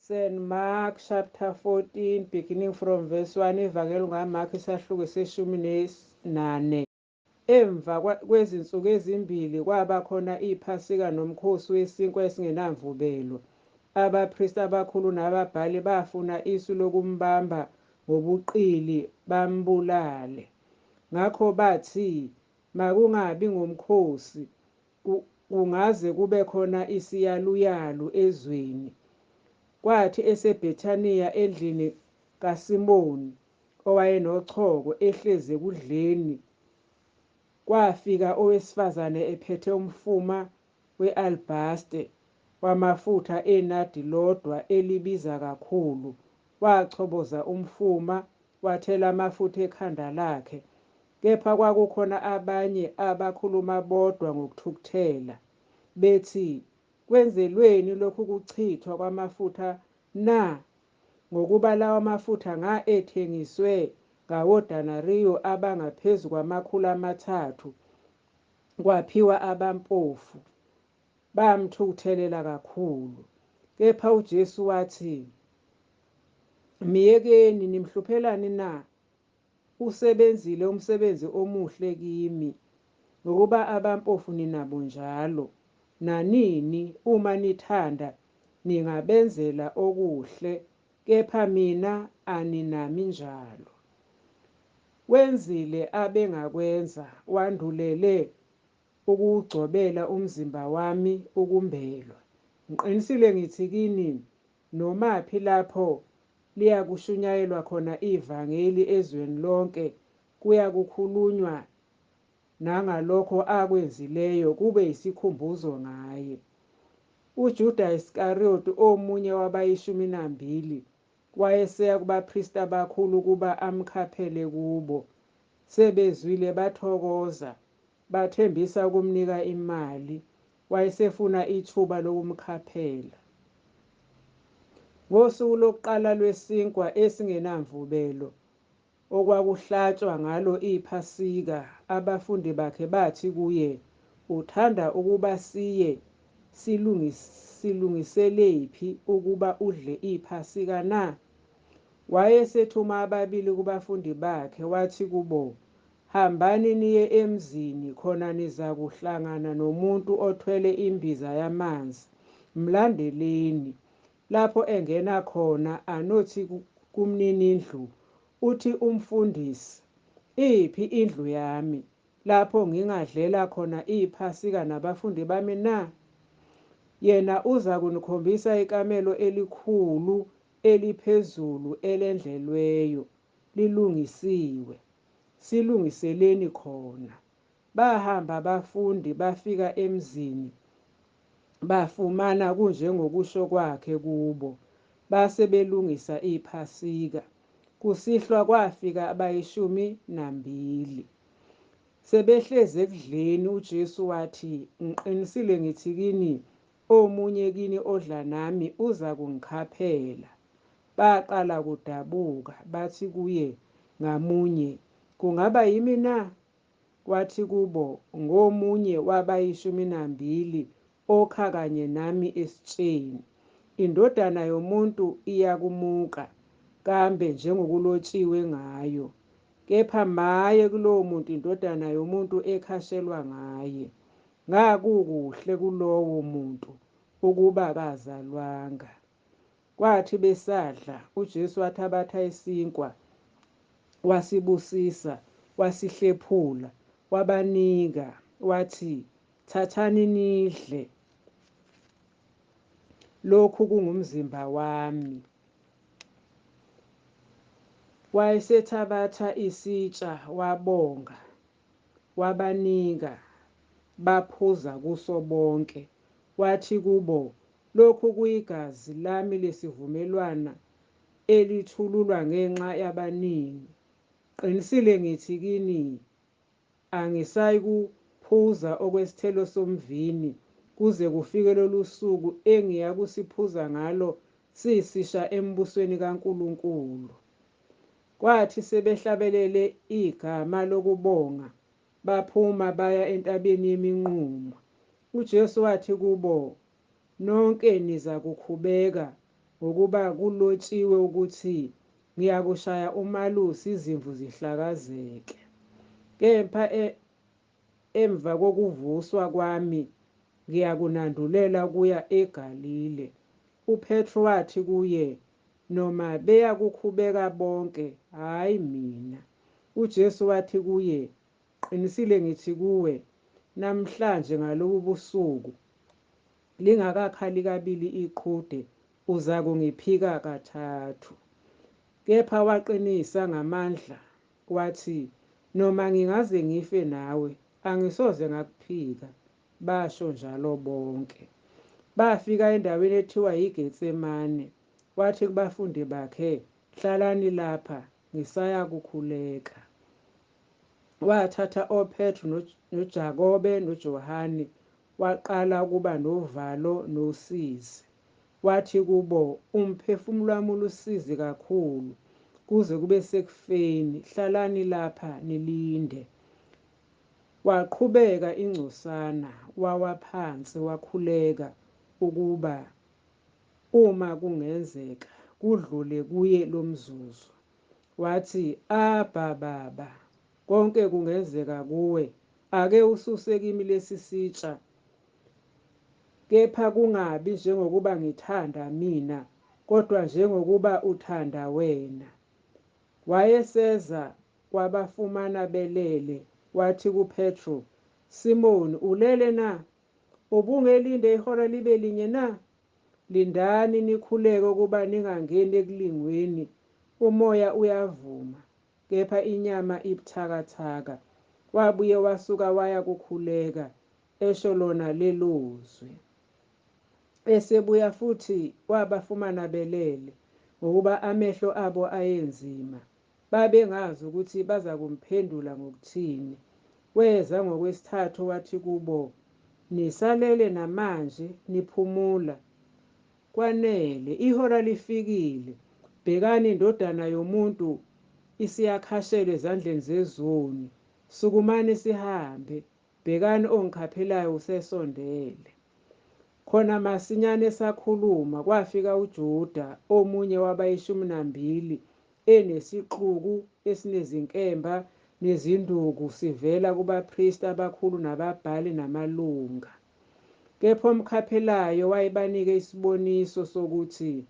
St Mark chapter 14 beginning from verse 1 ivangeli ngaMark isahluko se-14. Emva kwezinsuku ezimbili kwaba khona iPhasika nomkhosi wesinkwa esingenamvubelo. Abapristi abakhulu nababhali bafuna isu lokumbamba ngobuqili bambulale. Ngakho bathi makungabi ngomkhosi kungaze kube khona isiyaluyalu ezweni. Kwathi eseBhethaniya endlini kaSimoni owayenochoko ehlezi ekudleni, kwafika owesifazane ephethe umfuma we-alabhaste wamafutha enadi lodwa elibiza kakhulu. Wachoboza umfuma wathela amafutha ekhanda lakhe. Kepha kwakukhona abanye abakhuluma bodwa ngokuthukuthela, bethi, "Kwenzelweni lokhu kuchithwa kwamafutha na? Ngokuba lawa mafutha ethengiswe ngawodanariyo abangaphezu kwama300 kwaphiwa abampofu." Bamthukuthelela kakhulu. Kepha uJesu wathi, "Miyekeni, nimhluphelani na? Usebenzile umsebenzi omuhle kimi. Ngokuba abampofu ninabo njalo. Nanini uma nithanda ningabenzela okuhle, kepha mina aninami njalo." Wenzile abengakwenza, wandulele ukuwugcobela umzimba wami ukumbelwa. Ngiqinisile ngithi kini, nomaphi lapho liyakushunyayelwa khona ivangeli ezweni lonke, kuyakukhulunywa nangalokho akwenzileyo kube yisikhumbuzo ngaye. UJuda Iskariyoti, omunye wabayi12, wayeseya kubapristi abakhulu ukuba amkhaphele kubo. Sebezwile bathokoza, bathembisa ukumnika imali. Wayesefuna ithuba lokumkhaphela. Ngosuku lokuqala lwesinkwa esingenamvubelo, okwakuhlatshwa ngalo iPhasika, abafundi bakhe bathi kuye, "Uthanda ukuba siye silungiselephi ukuba udle iPhasika na?" Wayesethuma ababili kubafundi bakhe wathi kubo, "Hambani niye emzini, khona nizakuhlangana nomuntu othwele imbiza yamanzi. Mlandeleni. Lapho engena khona anothi kumninindlu, 'Uthi umfundisi, iphi indlu yami lapho ngingadlela khona iPhasika nabafundi bami na?' Yena uza kunikhombisa ikamelo elikhulu eliphezulu elendlelweyo, lilungisiwe. Silungiseleni khona." Bahamba abafundi bafika emzini, bafumana kunjengokusho kwakhe kubo. Base belungisa iPhasika. Kusihlwa kwafika abayi12. Sebehlezi ekudleni, uJesu wathi, "Ngiqinisile ngithi kini, omunye kini odla nami uza kungikhaphela." Baqala kudabuka, bathi kuye ngamunye, "Kungaba yimi na?" Wathi kubo, "Ngomunye wabayi12 okha kanye nami esitsheni. INdodana yoMuntu iyakumuka, kambe njengokulotshiwe ngayo. Kepha maye kulowo muntu iNdodana yoMuntu ekhashelwa ngaye. Ngakukuhle kulowo muntu ukuba kazalwanga." Kwathi besadla, uJesu wathabatha isinkwa, wasibusisa, wasihlephula, wabanika, wathi, "Thathani nidle. Lokhu kungumzimba wami." Wayesethabatha isitsha, wabonga, wabanika, baphuza kuso bonke. Wathi kubo, "Lokhu kuyigazi lami lesivumelwano elithululwa ngenxa yabaningi. Qinisile ngithi kini, angisayi kuphuza okwesithelo somvini kuze kufike lolu suku engiyakusiphuza ngalo sisisha embusweni kaNkulunkulu." Kwathi sebehlabelele igama lokubonga, baphuma baya entabeni yeminqumo. UJesu wathi kubo, "Nonke niza kukhubeka ngokuba kulotshiwe ukuthi ngiyakushaya umalusi izimvu zihlakazeke. Kepha emva kokuvuswa kwami ngiyakunandulela kuya eGalile. UPetru wathi kuye, noma beyakukhubeka bonke, hhayi mina. UJesu wathi kuye, qinisile ngithi kuwe, namhlanje ngalobu busuku lingakakhali kabili iqhude uzakungiphika kathathu. Kepha waqinisa ngamandla wathi, noma ngingaze ngife nawe angisoze ngakuphika. Basho njalo bonke. Bafika endaweni ethiwa yiGetsemane. Wathi kubafundi bakhe, hlalani lapha ngisaya kukhuleka. Wathatha oPetru noJakobe noJohane waqala ukuba novalo nosizi. Wathi kubo, umphefumulo wami ulusizi kakhulu kuze kube sekufeni, hlalani lapha nilinde. Waqhubeka ingcosana, wawa phansi wakhuleka ukuba uma kungenzeka kudlule kuye lo mzuzu. Wathi, Abba Baba, konke kungenzeka kuwe, ake ususe kimi lesi sitsha, kepha kungabi njengokuba ngithanda mina, kodwa njengokuba uthanda wena. Wayeseza wabafumana belele, wathi kuPetru, Simoni, ulele na? Ubungelinde ihora libe linye na? Lindani nikhuleke ukuba ningangeni ekulingweni. Umoya uyavuma, kepha inyama ibuthakathaka. Wabuye wasuka waya kukhuleka, esho lona lelozwi. Esebuya futhi wabafumana belele, ngokuba amehlo abo ayenzima. Babengazi ukuthi baza kumphendula ngokuthini. Weza ngokwesithathu wathi kubo, nisalele namanje niphumula. Kwanele, ihora lifikile. Bhekani indodana yomuntu isiyakhashelwa ezandleni zezoni. Sukumani sihambe. Bhekani ongikhaphelayo usesondele. Khona masinyane esakhuluma kwafika uJuda, omunye wabayishumi-12, enesixuku esinezinkemba nezinduku sivela kubapristi abakhulu nababhali namalunga. Kepha omkhaphelayo wayebanike isiboniso sokuthi,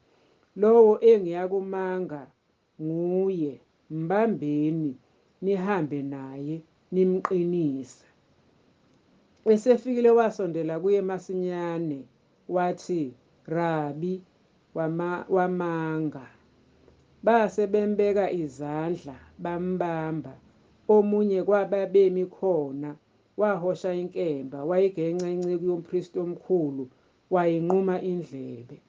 lowo engiyakumanga nguye, mbambeni nihambe naye nimqinise. Esefikile wasondela kuye masinyane wathi, Rabi, wamanga. Base bembeka izandla bambamba. Omunye kwababemi khona wahosha inkemba, wayigenca inceku yompristi omkhulu, wayinquma indlebe.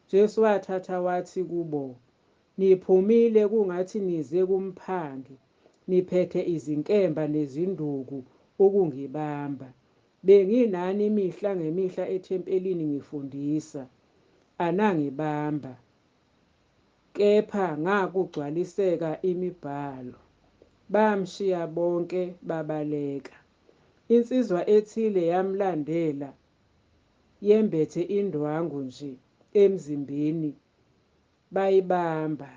Jesu wathatha wathi kubo, niphumile kungathi nize kumphangi, niphethe izinkemba nezinduku ukungibamba. Benginani imihla ngemihla ethempelini ngifundisa, anangibamba, kepha ngakugcwaliseka imibhalo. Bamshiya bonke babaleka. Insizwa ethile yamlandela, yembethe indwangu nje emzimbeni, bayibamba.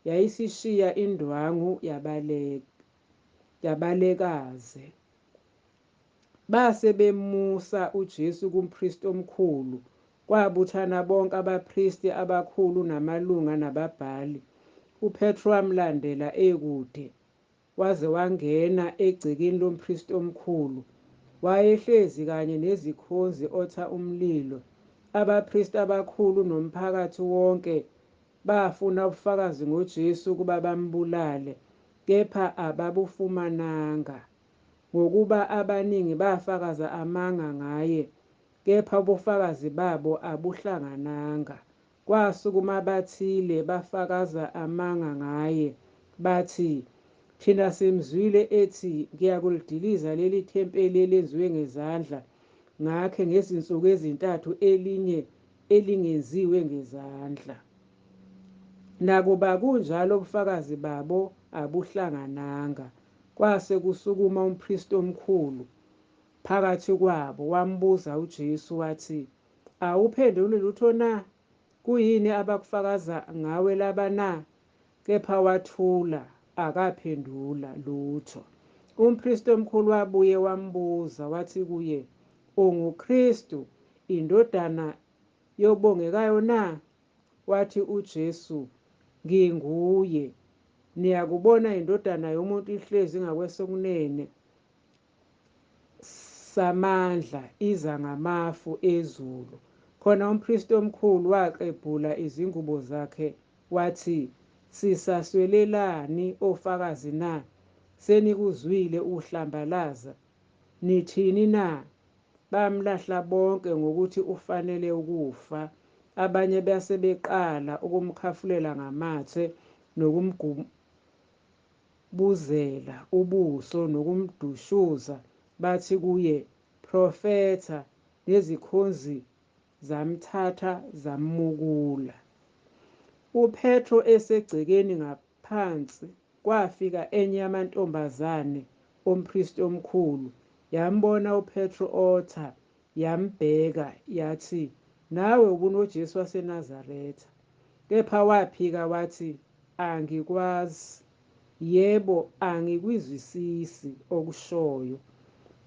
Yayisishiya indwangu yabalekaze. Base bemusa uJesu kumpristi omkhulu. Kwabuthana bonke abapristi abakhulu namalunga nababhali. UPetru wamlandela ekude, waze wangena egcekeni lompristi omkhulu. Wayehlezi kanye nezikhonzi otha umlilo. Abapristi abakhulu nomphakathi wonke bafuna ubufakazi ngoJesu ukuba bambulale, kepha ababufumananga, ngokuba abaningi bafakaza amanga ngaye, kepha ubufakazi babo abuhlangananga. Kwasukuma abathile bafakaza amanga ngaye, bathi, thina simzwile ethi ngiyakulidiliza leli thempeli elenziwe ngezandla, ngakhe ngezinsuku ezintathu elinye elingenziwe ngezandla. Nakuba kunjalo ubufakazi babo abuhlangananga. Kwase kusukuma umpristi omkhulu phakathi kwabo, wambuza uJesu wathi, awuphenduli lutho na? kuyini abakufakaza ngawe laba na? Kepha wathula, akaphendula lutho. Umpristi omkhulu wabuye wambuza wathi kuye, unguKristu, indodana yobongekayo na? Wathi uJesu, nginguye. Niyakubona indodana yomuntu ihlezi ngakwesokunene samandla iza ngamafu ezulu. Khona umpristi omkhulu waqebhula izingubo zakhe wathi, sisaswelelani ofakazi na? Senikuzwile uhlambalaza. Nithini na? Bamlahla bonke ngokuthi ufanele ukufa. Abanye basebeqala ukumkhafulela ngamathe nokumgubuzela ubuso nokumdushuza, bathi kuye, Phrofetha, nezikhonzi zamthatha zammukula. UPetro esegcekeni ngaphansi, kwafika enye yamantombazane ompristi omkhulu, yambona uPetro otha, yambheka, yathi, nawe ubunoJesu waseNazaretha. Kepha waphika wathi, angikwazi. Yebo, angikwizwisisi okushoyo.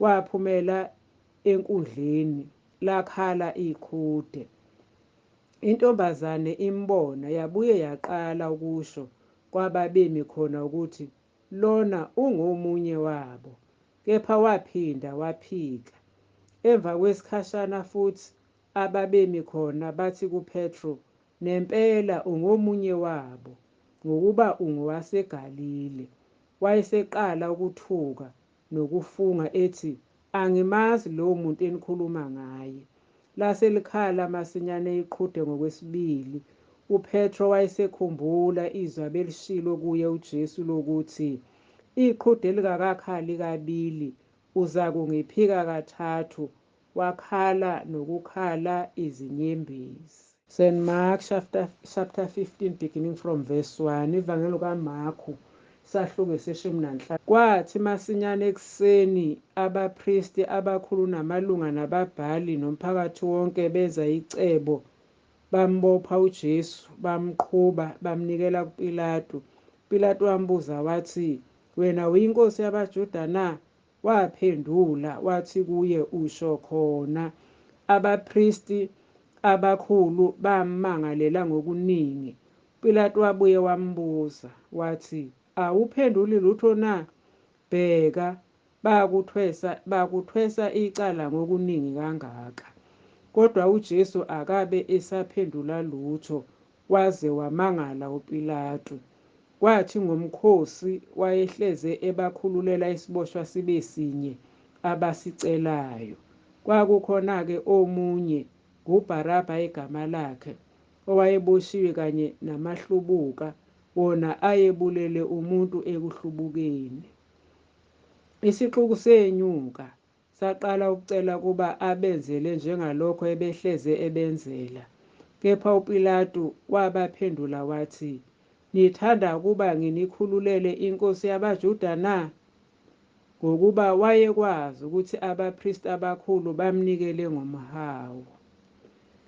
Waphumela enkundleni, lakhala iqhude. Intombazane imbona yabuye yaqala ukusho kwababemi khona ukuthi lona ungomunye wabo. Kepha waphinda waphika. Emva kwesikhashana futhi ababemi khona bathi kuPetro, nempela ungomunye wabo, ngokuba ungowaseGalile. Wayeseqala ukuthuka nokufunga ethi, angimazi lowo muntu enikhuluma ngaye. Lase likhala masinyane iqhude ngokwesibili. UPetro wayesekhumbula izwi abelishilo kuye uJesu lokuthi, iqhude likakakhali kabili uza kungiphika kathathu. Wakhala nokukhala izinyembezi. St. Mark chapter 15 beginning from verse 1. Ivangelo kaMarku isahluko eseshumi nanhlanu. Kwathi masinyane ekuseni abapristi abakhulu namalunga nababhali nomphakathi wonke benza icebo, bambopha uJesu, bamqhuba, bamnikela kuPilato. uPilato wambuza wathi, wena uyinkosi yabaJuda na? Waphendula wathi kuye, usho khona. Abapristi abakhulu bammangalela ngokuningi. uPilato wabuye wambuza wathi, awuphenduli lutho na? Bheka, bakuthwesa icala ngokuningi kangaka. Kodwa uJesu akabe esaphendula lutho, waze wamangala uPilato. Kwathi ngomkhosi wayehleze ebakhululela isiboshwa sibe sinye abasicelayo. Kwakukhona-ke omunye, nguBarabha igama lakhe, owayeboshiwe kanye namahlubuka, wona ayebulele umuntu ekuhlubukeni. Isixuku senyuka saqala ukucela kuba abenzele njengalokho ebehleze ebenzela. Kepha uPilato wabaphendula wathi, nithanda ukuba nginikhululele inkosi yabaJuda na? Ngokuba wayekwazi ukuthi abapristi abakhulu bamnikele ngomhawu.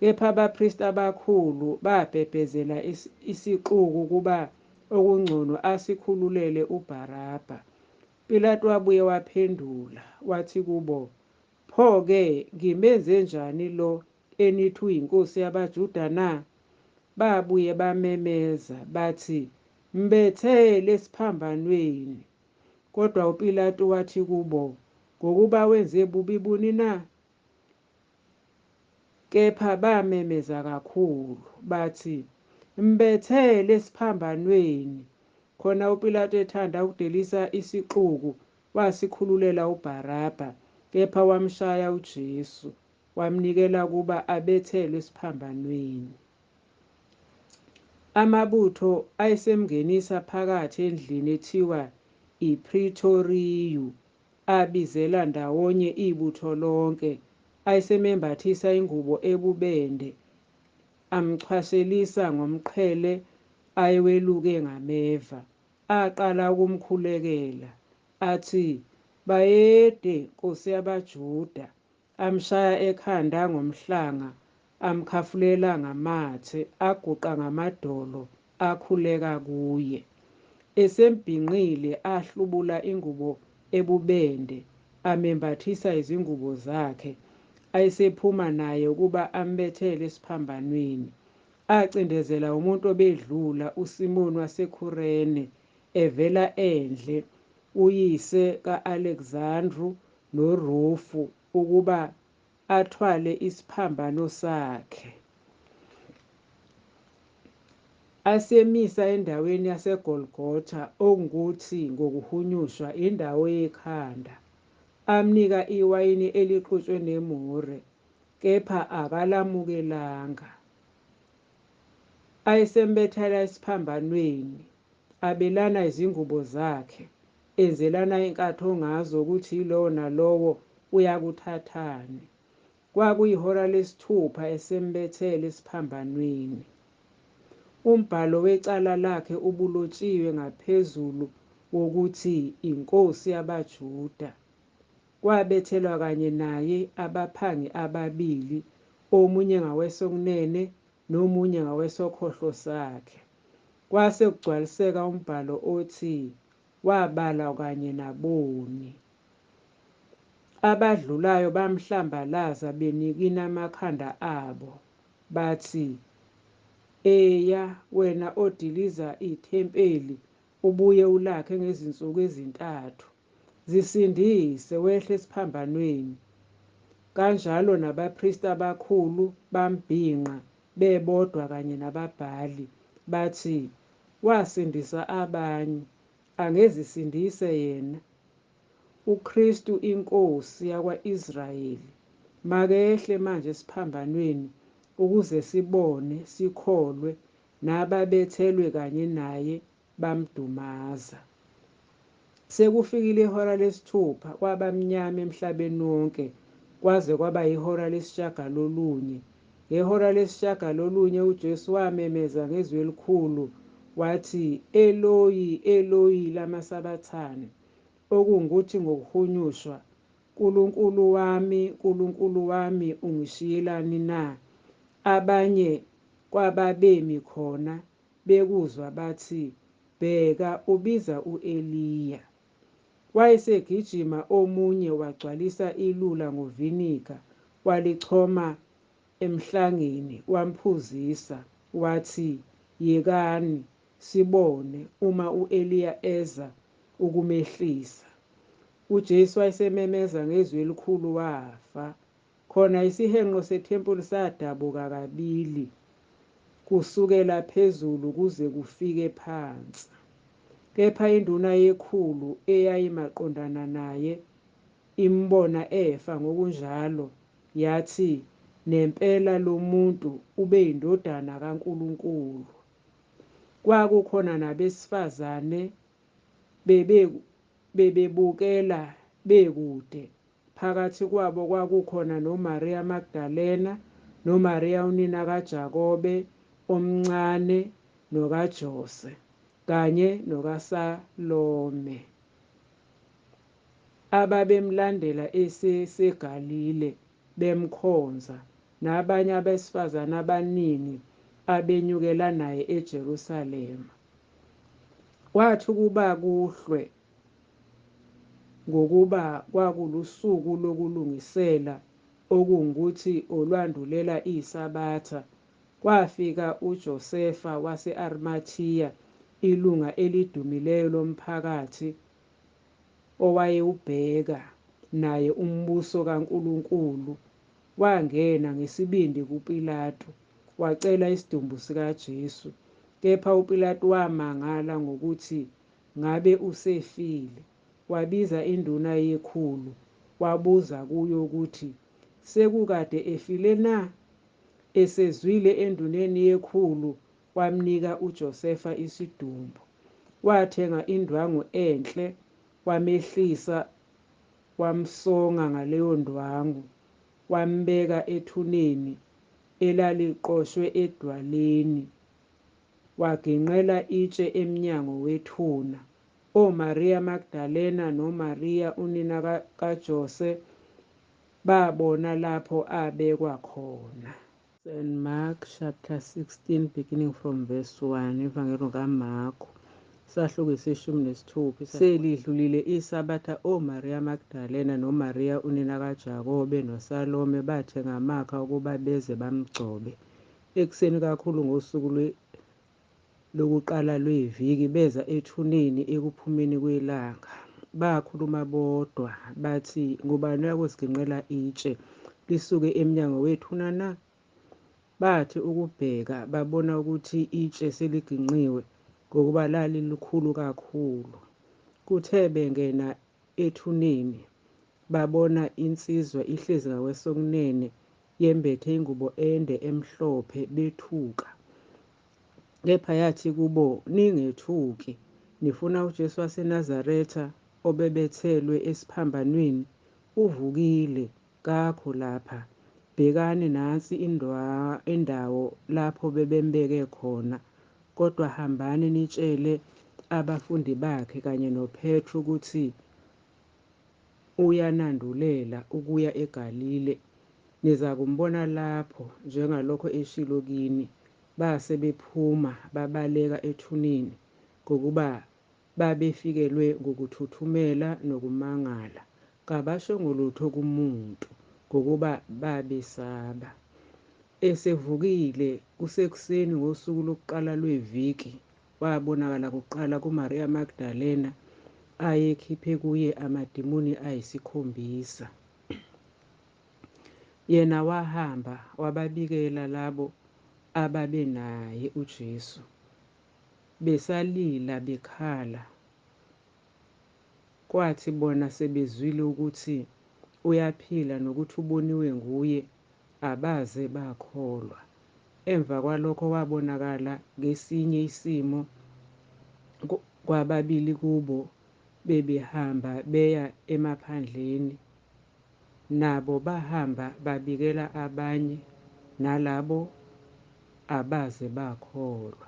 Kepha abapristi abakhulu babhebhezela isixuku kuba okungcono asikhululele uBarabha. uPilato wabuye waphendula wathi kubo, pho-ke ngimenze njani lo enithi uyinkosi yabaJuda na? Babuye bamemeza bathi, mbethele esiphambanweni. Kodwa uPilato wathi kubo, ngokuba wenze bubi buni na? Kepha bamemeza kakhulu bathi, mbethele esiphambanweni. Khona uPilato ethanda ukudelisa isixuku, wasikhululela uBarabha, kepha wamshaya uJesu, wamnikela kuba abethelwe esiphambanweni. Amabutho ayesemngenisa phakathi endlini ethiwa iPretoriyu, abizela ndawonye ibutho lonke, ayesemembathisa ingubo ebubende, amchwashelisa ngomqhele ayeweluke ngameva. Aqala ukumkhulekela, athi, bayede, Nkosi yabaJuda. Amshaya ekhanda ngomhlanga, amkhafulela ngamathe, aguqa ngamadolo, akhuleka kuye. Esembhinqile ahlubula ingubo ebubende, amembathisa izingubo zakhe, ayesephuma naye ukuba ambethele esiphambanweni. Acindezela umuntu obedlula, uSimoni waseKhurene, evela endle, uyise ka-Alexandru noRufu, ukuba athwale isiphambano sakhe. Asemisa endaweni yaseGolgotha, okungukuthi ngokuhunyushwa indawo yekhanda. Amnika iwayini elixutshwe nemure, kepha akalamukelanga. Ayesembethela esiphambanweni, abelana izingubo zakhe, enzelana inkatho ngazo ukuthi yilowo nalowo uyakuthathani. Kwakuyihora lesithupha esembethele esiphambanweni. Umbhalo wecala lakhe ubulotshiwe ngaphezulu wokuthi inkosi yabaJuda. Kwabethelwa kanye naye abaphangi ababili, omunye ngawesokunene nomunye ngawesokhohlo sakhe. Kwase kugcwaliseka umbhalo othi wabala kanye naboni. Abadlulayo bamhlambalaza benikina amakhanda abo, bathi, "Eya, wena odiliza ithempeli, ubuye ulakhe ngezinsuku ezintathu. Zisindise wehle esiphambanweni." Kanjalo nabapristi abakhulu bambhinqa bebodwa kanye nababhali, bathi, "Wasindisa abanye, angezisindise yena. UKristu inkosi yakwa-Israyeli makehle manje esiphambanweni ukuze sibone sikholwe." Nababethelwe kanye naye bamdumaza. Sekufikile ihora lesithupha, kwabamnyama emhlabeni wonke, kwaze kwaba yihora lesishagalolunye. Ngehora lesishagalolunye uJesu wamemeza ngezwi elikhulu wathi, "Eloyi, Eloyi, lama sabathani," okungukuthi ngokuhunyushwa, "Nkulunkulu wami, Nkulunkulu wami, ungishiyelani na?" Abanye kwababemi khona bekuzwa bathi, "Bheka, ubiza u-Eliya." Wayesegijima omunye wagcwalisa ilula ngoviniga, walichoma emhlangeni, wamphuzisa, wathi, "Yekani, sibone uma u-Eliya eza ukumehlisa." UJesu wayesememeza ngezwi elikhulu wafa. Khona isihenqo sethempeli sadabuka kabili, kusukela phezulu kuze kufike phansi. Kepha induna yekhulu eyayimaqondana naye, imbona efa ngokunjalo, yathi, "Nempela lo muntu ube yindodana kaNkulunkulu." Kwakukhona nabesifazane bebebukela bekude. Phakathi kwabo kwakukhona noMaria Magdalena, noMaria unina kaJakobe omncane nokaJose, kanye nokaSalome, ababemlandela eseseGalile bemkhonza, nabanye abesifazane abaningi abenyukela naye eJerusalema. Kwathi ukuba kuhlwe, ngokuba kwakulusuku lokulungisela, okungukuthi olwandulela iSabatha, kwafika uJosefa wase-Arimathiya, ilunga elidumileyo lomphakathi, owayewubheka naye umbuso kaNkulunkulu. Wangena ngesibindi kuPilato, wacela isidumbu sikaJesu. Kepha uPilato wamangala ngokuthi ngabe usefile. Wabiza induna yekhulu, wabuza kuyo ukuthi sekukade efile na? Esezwile enduneni yekhulu, wamnika uJosefa isidumbu. Wathenga indwangu enhle, wamehlisa, wamsonga ngaleyo ndwangu, wambeka ethuneni elaliqoshwe edwaleni, waginqela itshe emnyango wethuna. OMaria Magdalena noMaria unina kaJose babona lapho abekwa khona. St. Mark chapter 16 beginning from verse 1, ivangelo kaMarku, isahluko iseshumi nesithupha. Selidlulile isabatha oMaria Magdalena noMaria unina kaJakobe noSalome bathenga amakha ukuba beze bamgcobe. Ekuseni kakhulu ngosuku lokuqala lweviki beza ethuneni ekuphumeni kwelanga. Bakhuluma bodwa bathi, ngubani uyakusiginqela itshe lisuke emnyango wethuna na? Bathi ukubheka babona ukuthi itshe seliginqiwe ngokuba lalilukhulu kakhulu. Kuthe bengena ethuneni babona insizwa ihlezi ngakwesokunene yembethe ingubo ende emhlophe bethuka. Kepha yathi kubo, ningethuki, nifuna uJesu waseNazaretha obebethelwe esiphambanweni. Uvukile, kakho lapha. Bhekani nansi indawo lapho bebembeke khona. Kodwa hambani nitshele abafundi bakhe kanye noPetru ukuthi uyanandulela ukuya eGalile. Niza kumbona lapho njengalokho eshilo kini. Base bephuma babaleka ethuneni ngokuba babefikelwe ngokuthuthumela nokumangala. Kabashongo lutho kumuntu ngokuba babesaba. Esevukile kusekuseni ngosuku lokuqala lweviki, wabonakala kuqala kuMaria Magdalena ayekhiphe kuye amadimoni ayisikhombisa. Yena wahamba wababikela labo ababenaye uJesu, besalila bekhala. Kwathi bona sebezwile ukuthi uyaphila nokuthi uboniwe nguye, abaze bakholwa. Emva kwalokho wabonakala ngesinye isimo kwababili kubo bebehamba beya emaphandleni, nabo bahamba babikela abanye, nalabo abaze bakholwa.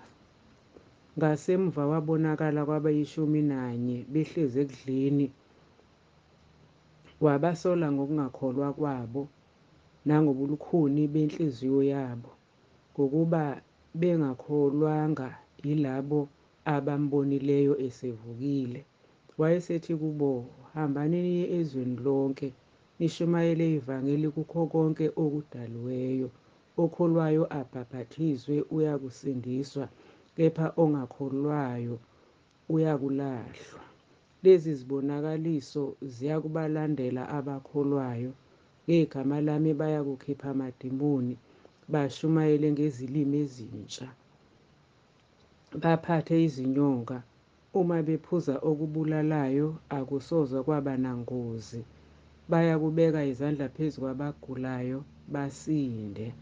Ngasemva wabonakala kwabayishumi-nanye behlezi ekudleni, wabasola ngokungakholwa kwabo nangobulukhuni benhliziyo yabo, ngokuba bengakholwanga yilabo abambonileyo esevukile. Wayesethi kubo, hambani niye ezweni lonke, nishumayele ivangeli kukho konke okudaliweyo. Okholwayo abhaphathizwe uyakusindiswa, kepha ongakholwayo uyakulahlwa. Lezi zibonakaliso ziyakubalandela abakholwayo. Ngegama lami bayakukhipha amadimoni, bashumayele ngezilimi ezintsha, baphathe izinyonga. Uma bephuza okubulalayo akusoze kwaba nangozi. Bayakubeka izandla phezu kwabagulayo basinde.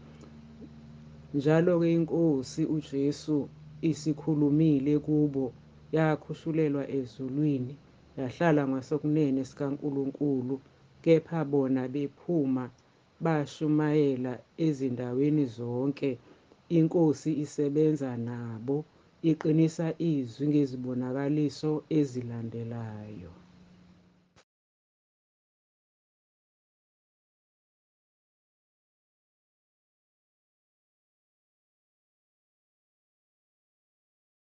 Njalo-ke iNkosi uJesu isikhulumile kubo, yakhushulelwa ezulwini, yahlala ngasokunene sikaNkulunkulu. Kepha bona bephuma bashumayela ezindaweni zonke, iNkosi isebenza nabo, iqinisa izwi ngezibonakaliso ezilandelayo.